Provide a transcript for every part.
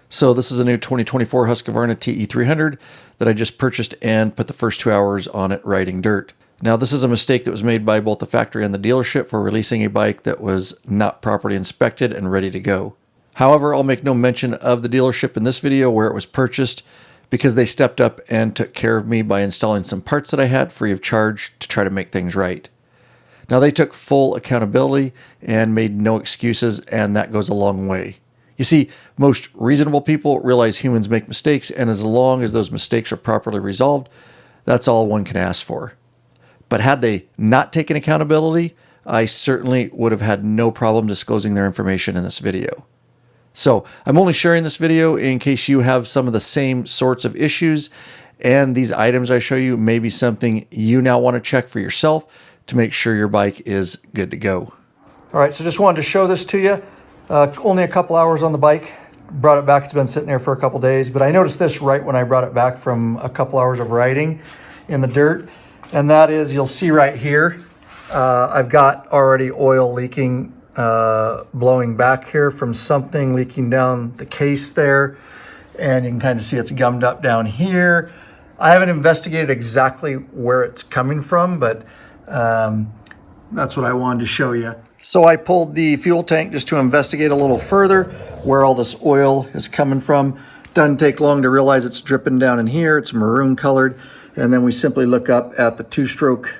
So this is a new 2024 Husqvarna TE 300 that I just purchased and put the first 2 hours on it riding dirt. Now this is a mistake that was made by both the factory and the dealership for releasing a bike that was not properly inspected and ready to go. However, I'll make no mention of the dealership in this video where it was purchased because they stepped up and took care of me by installing some parts that I had free of charge to try to make things right. Now they took full accountability and made no excuses, and that goes a long way. You see, most reasonable people realize humans make mistakes, and as long as those mistakes are properly resolved, that's all one can ask for. But had they not taken accountability, I certainly would have had no problem disclosing their information in this video. So I'm only sharing this video in case you have some of the same sorts of issues, and these items I show you may be something you now want to check for yourself to make sure your bike is good to go. All right, so just wanted to show this to you. Only a couple hours on the bike. Brought it back. It's been sitting there for a couple days, but I noticed this right when I brought it back from a couple hours of riding in the dirt, and that is, you'll see right here, I've got already oil leaking, blowing back here from something leaking down the case there, and you can kind of see it's gummed up down here. I haven't investigated exactly where it's coming from, but that's what I wanted to show you. So I pulled the fuel tank just to investigate a little further where all this oil is coming from. Doesn't take long to realize it's dripping down in here. It's maroon colored. And then we simply look up at the two-stroke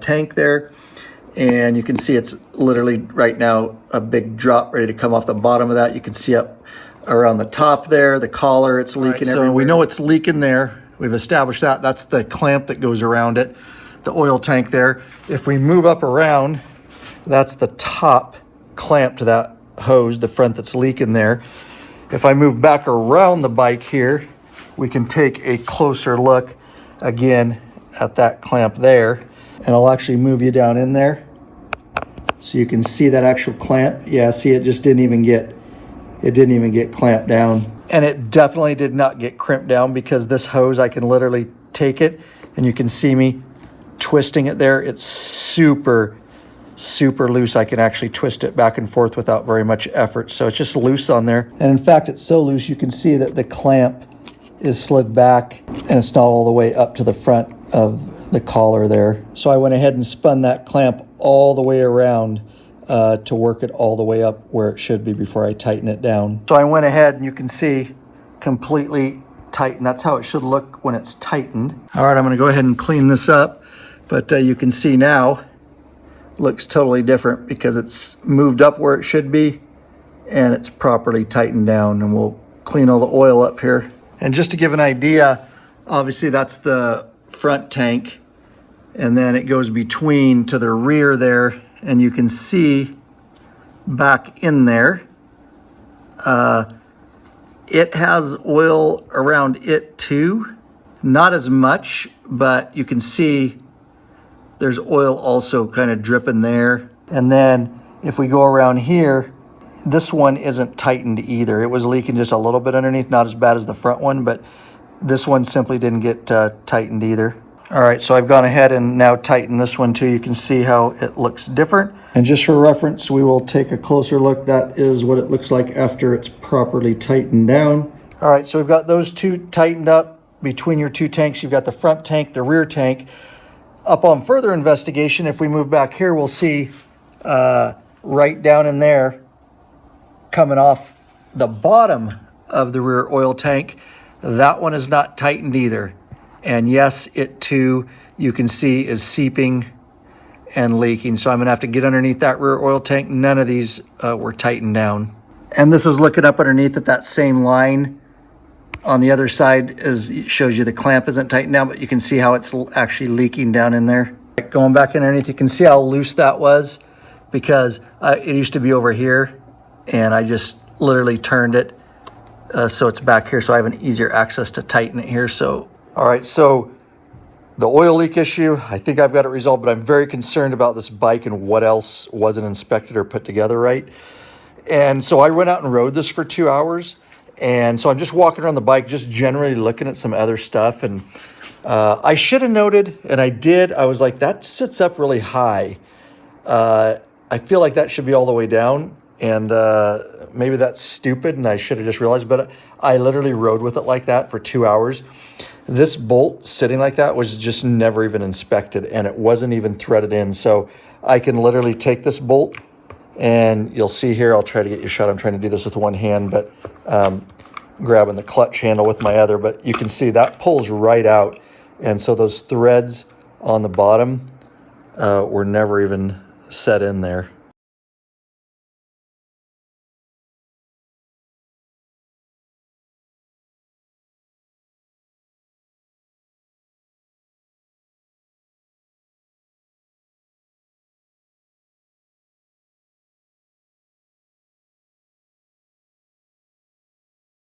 tank there, and you can see it's literally right now a big drop ready to come off the bottom of that. You can see up around the top there, the collar, it's leaking everywhere. So we know it's leaking there. We've established that. That's the clamp that goes around it, the oil tank there. If we move up around, that's the top clamp to that hose, the front that's leaking there. If I move back around the bike here, we can take a closer look again at that clamp there. And I'll actually move you down in there so you can see that actual clamp. Yeah, see, it just didn't even get clamped down. And it definitely did not get crimped down, because this hose, I can literally take it and you can see me twisting it there. It's super loose. I can actually twist it back and forth without very much effort. So it's just loose on there. And in fact, it's so loose, you can see that the clamp is slid back and it's not all the way up to the front of the collar there. So I went ahead and spun that clamp all the way around to work it all the way up where it should be before I tighten it down. So I went ahead and you can see completely tightened. That's how it should look when it's tightened. All right, I'm gonna go ahead and clean this up, but you can see now looks totally different because it's moved up where it should be and it's properly tightened down. And we'll clean all the oil up here. And just to give an idea, obviously that's the front tank, and then it goes between to the rear there, and you can see back in there, it has oil around it too. Not as much, but you can see there's oil also kind of dripping there. And then if we go around here, this one isn't tightened either. It was leaking just a little bit underneath, not as bad as the front one, but this one simply didn't get tightened either. All right, so I've gone ahead and now tightened this one too. You can see how it looks different. And just for reference, we will take a closer look. That is what it looks like after it's properly tightened down. All right, so we've got those two tightened up. Between your two tanks, you've got the front tank, the rear tank. Upon further investigation, if we move back here, we'll see right down in there, coming off the bottom of the rear oil tank, that one is not tightened either. And yes, it too, you can see, is seeping and leaking. So I'm gonna have to get underneath that rear oil tank. None of these were tightened down. And this is looking up underneath at that same line. On the other side it shows you the clamp isn't tightened down, but you can see how it's actually leaking down in there. Going back in underneath, you can see how loose that was, because it used to be over here, and I just literally turned it so it's back here, so I have an easier access to tighten it here. So, all right, so the oil leak issue, I think I've got it resolved, but I'm very concerned about this bike and what else wasn't inspected or put together right. And so I went out and rode this for 2 hours. And so I'm just walking around the bike, just generally looking at some other stuff. And I should have noted, and I did, I was like, that sits up really high. I feel like that should be all the way down. And maybe that's stupid and I should have just realized, but I literally rode with it like that for 2 hours. This bolt sitting like that was just never even inspected, and it wasn't even threaded in. So I can literally take this bolt, and you'll see here, I'll try to get you a shot. I'm trying to do this with one hand, but grabbing the clutch handle with my other, but you can see that pulls right out. And so those threads on the bottom were never even set in there.